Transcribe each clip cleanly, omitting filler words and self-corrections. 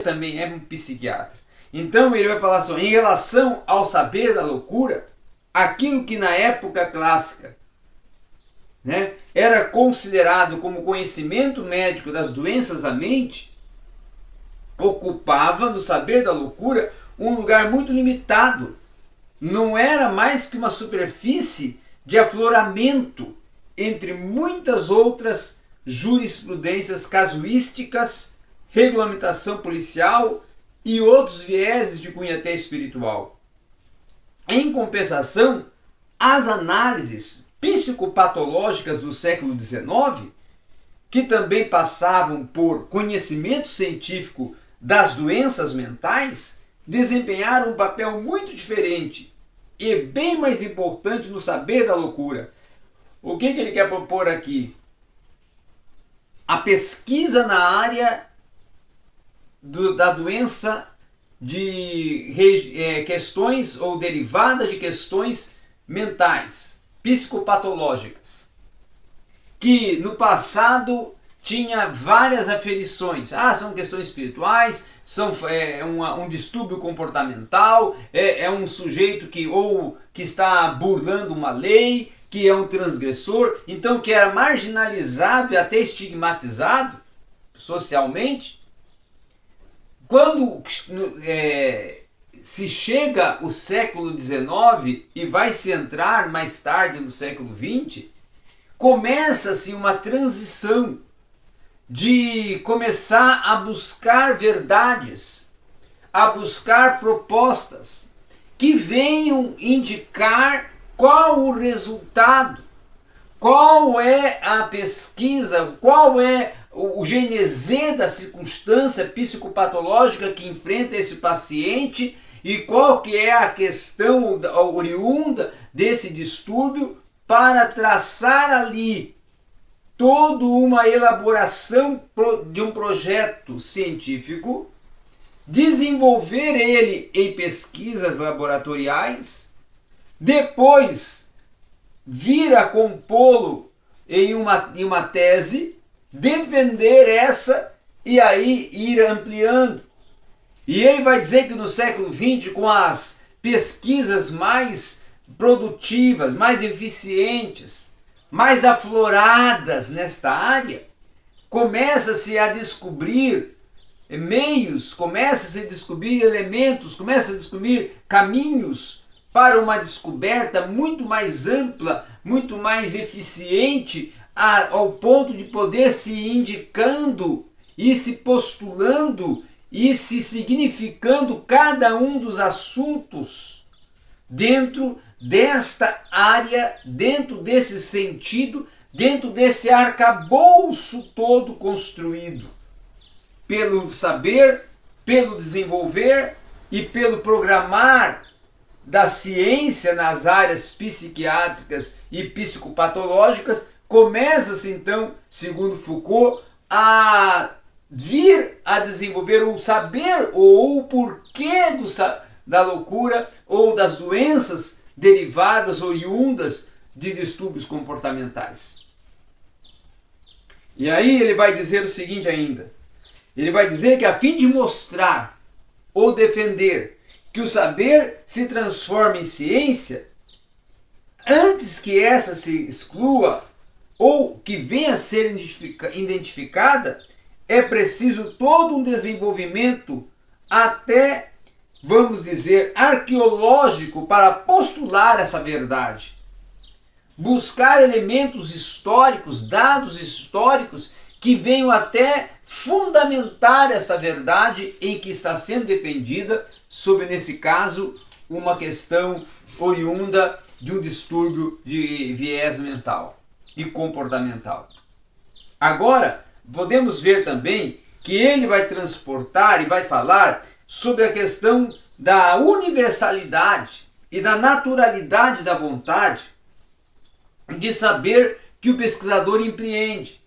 também é um psiquiatra. Então ele vai falar assim, em relação ao saber da loucura, aquilo que na época clássica, né, era considerado como conhecimento médico das doenças da mente, ocupava no saber da loucura um lugar muito limitado. Não era mais que uma superfície de afloramento entre muitas outras jurisprudências casuísticas, regulamentação policial e outros vieses de cunho até espiritual. Em compensação, as análises psicopatológicas do século XIX, que também passavam por conhecimento científico das doenças mentais, desempenharam um papel muito diferente e bem mais importante no saber da loucura. O que ele quer propor aqui? A pesquisa na área da doença de questões ou derivada de questões mentais, psicopatológicas, que no passado tinha várias aferições. São questões espirituais, um distúrbio comportamental, é um sujeito que está burlando uma lei, que é um transgressor, então que era marginalizado e até estigmatizado socialmente. Quando se chega o século XIX e vai se entrar mais tarde no século XX, começa-se uma transição de começar a buscar verdades, a buscar propostas que venham indicar qual o resultado, qual é a pesquisa, qual é o genese da circunstância psicopatológica que enfrenta esse paciente e qual que é a questão oriunda desse distúrbio, para traçar ali toda uma elaboração de um projeto científico, desenvolver ele em pesquisas laboratoriais, depois vir a compô-lo em uma tese, defender essa e aí ir ampliando. E ele vai dizer que no século XX, com as pesquisas mais produtivas, mais eficientes, mais afloradas nesta área, começa-se a descobrir meios, começa-se a descobrir elementos, começa a descobrir caminhos para uma descoberta muito mais ampla, muito mais eficiente, ao ponto de poder se indicando e se postulando e se significando cada um dos assuntos dentro desta área, dentro desse sentido, dentro desse arcabouço todo construído pelo saber, pelo desenvolver e pelo programar da ciência nas áreas psiquiátricas e psicopatológicas. Começa-se então, segundo Foucault, a vir a desenvolver o saber ou o porquê da loucura ou das doenças derivadas, oriundas de distúrbios comportamentais. E aí ele vai dizer o seguinte ainda. Ele vai dizer que a fim de mostrar ou defender que o saber se transforma em ciência, antes que essa se exclua ou que venha a ser identificada, é preciso todo um desenvolvimento até, vamos dizer, arqueológico para postular essa verdade. Buscar elementos históricos, dados históricos que venham até fundamentar essa verdade em que está sendo defendida sobre, nesse caso, uma questão oriunda de um distúrbio de viés mental e comportamental. Agora, podemos ver também que ele vai transportar e vai falar sobre a questão da universalidade e da naturalidade da vontade de saber que o pesquisador empreende.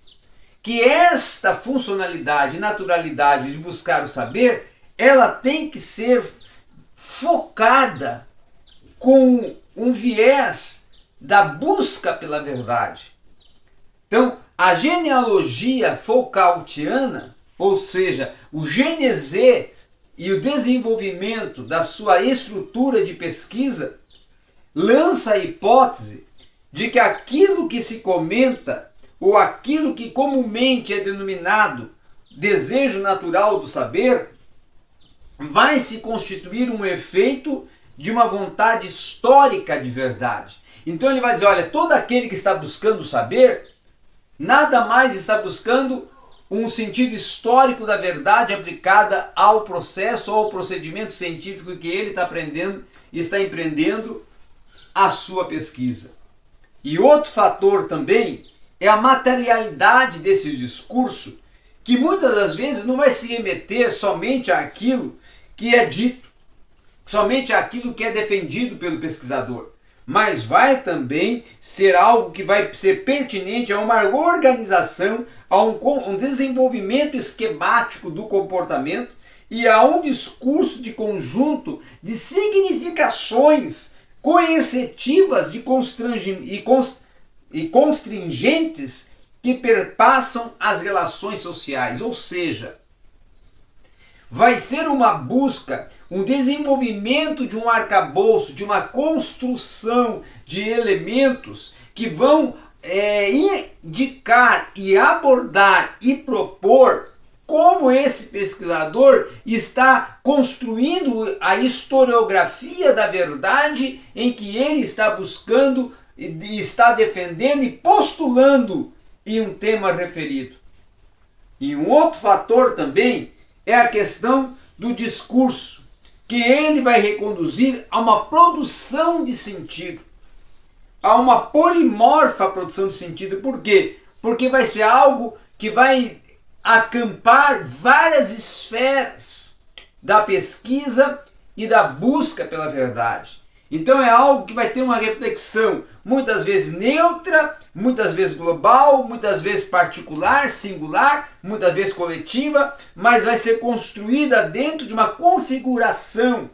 Que esta funcionalidade e naturalidade de buscar o saber, ela tem que ser focada com um viés da busca pela verdade. Então, a genealogia Foucaultiana ou seja, o gênese e o desenvolvimento da sua estrutura de pesquisa, lança a hipótese de que aquilo que se comenta, ou aquilo que comumente é denominado desejo natural do saber, vai se constituir um efeito de uma vontade histórica de verdade. Então ele vai dizer, olha, todo aquele que está buscando saber, nada mais está buscando um sentido histórico da verdade aplicada ao processo ou ao procedimento científico que ele está aprendendo e está empreendendo a sua pesquisa. E outro fator também é a materialidade desse discurso, que muitas das vezes não vai se remeter somente àquilo que é dito, somente àquilo que é defendido pelo pesquisador, mas vai também ser algo que vai ser pertinente a uma organização, a um desenvolvimento esquemático do comportamento e a um discurso de conjunto de significações coercitivas e constringentes que perpassam as relações sociais, ou seja, vai ser uma busca, um desenvolvimento de um arcabouço, de uma construção de elementos que vão indicar e abordar e propor como esse pesquisador está construindo a historiografia da verdade em que ele está buscando e está defendendo e postulando em um tema referido. E um outro fator também é a questão do discurso, que ele vai reconduzir a uma produção de sentido, a uma polimorfa produção de sentido. Por quê? Porque vai ser algo que vai acampar várias esferas da pesquisa e da busca pela verdade. Então é algo que vai ter uma reflexão muitas vezes neutra, muitas vezes global, muitas vezes particular, singular, muitas vezes coletiva, mas vai ser construída dentro de uma configuração,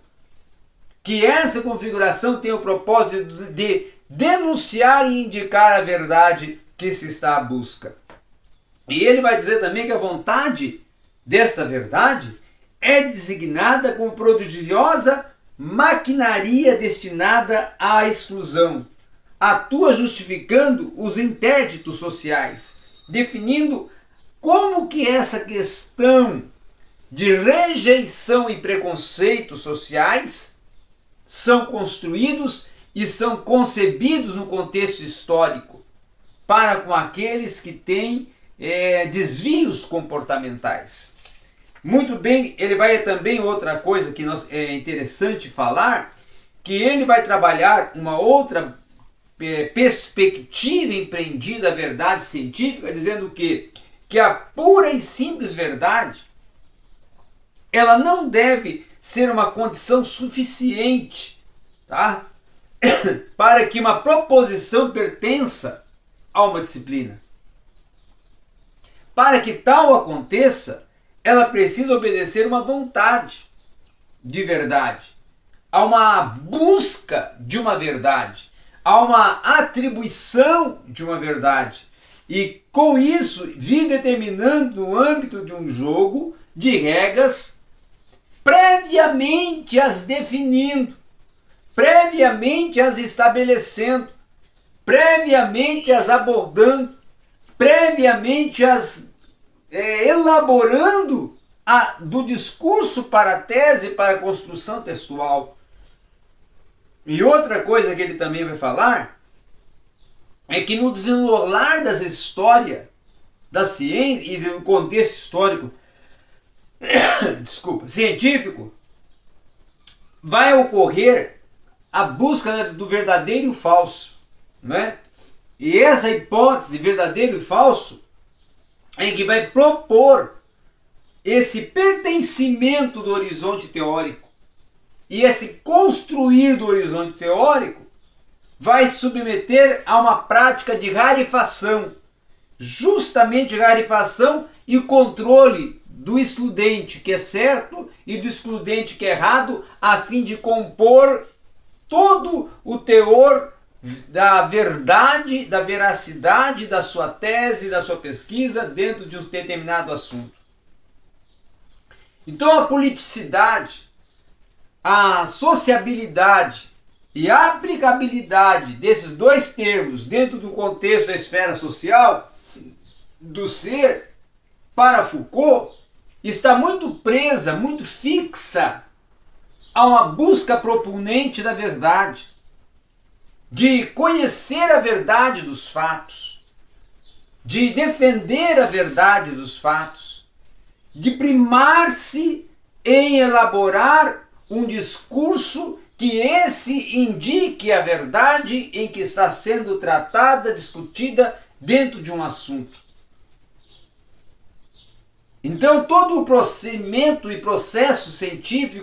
que essa configuração tem o propósito de denunciar e indicar a verdade que se está à busca. E ele vai dizer também que a vontade desta verdade é designada como prodigiosa maquinaria destinada à exclusão, atua justificando os interditos sociais, definindo como que essa questão de rejeição e preconceitos sociais são construídos e são concebidos no contexto histórico para com aqueles que têm desvios comportamentais. Muito bem, ele vai também, outra coisa que é interessante falar, que ele vai trabalhar uma outra perspectiva empreendida à verdade científica, dizendo que a pura e simples verdade, ela não deve ser uma condição suficiente, tá? para que uma proposição pertença a uma disciplina. Para que tal aconteça, ela precisa obedecer uma vontade de verdade, a uma busca de uma verdade, a uma atribuição de uma verdade. E com isso, vir determinando no âmbito de um jogo de regras, previamente as definindo, previamente as estabelecendo, previamente as abordando, previamente as elaborando do discurso para a tese, para a construção textual. E outra coisa que ele também vai falar é que no desenrolar das histórias da ciência e do contexto histórico científico, vai ocorrer a busca do verdadeiro e o falso, né? E essa hipótese verdadeiro e falso é que vai propor esse pertencimento do horizonte teórico, e esse construir do horizonte teórico vai se submeter a uma prática de rarefação, justamente rarefação e controle do excludente que é certo e do excludente que é errado, a fim de compor todo o teor da verdade, da veracidade da sua tese, da sua pesquisa dentro de um determinado assunto. Então a politicidade, a sociabilidade e a aplicabilidade desses dois termos dentro do contexto da esfera social do ser, para Foucault, está muito presa, muito fixa a uma busca proponente da verdade, de conhecer a verdade dos fatos, de defender a verdade dos fatos, de primar-se em elaborar um discurso que esse indique a verdade em que está sendo tratada, discutida dentro de um assunto. Então todo o procedimento e processo científico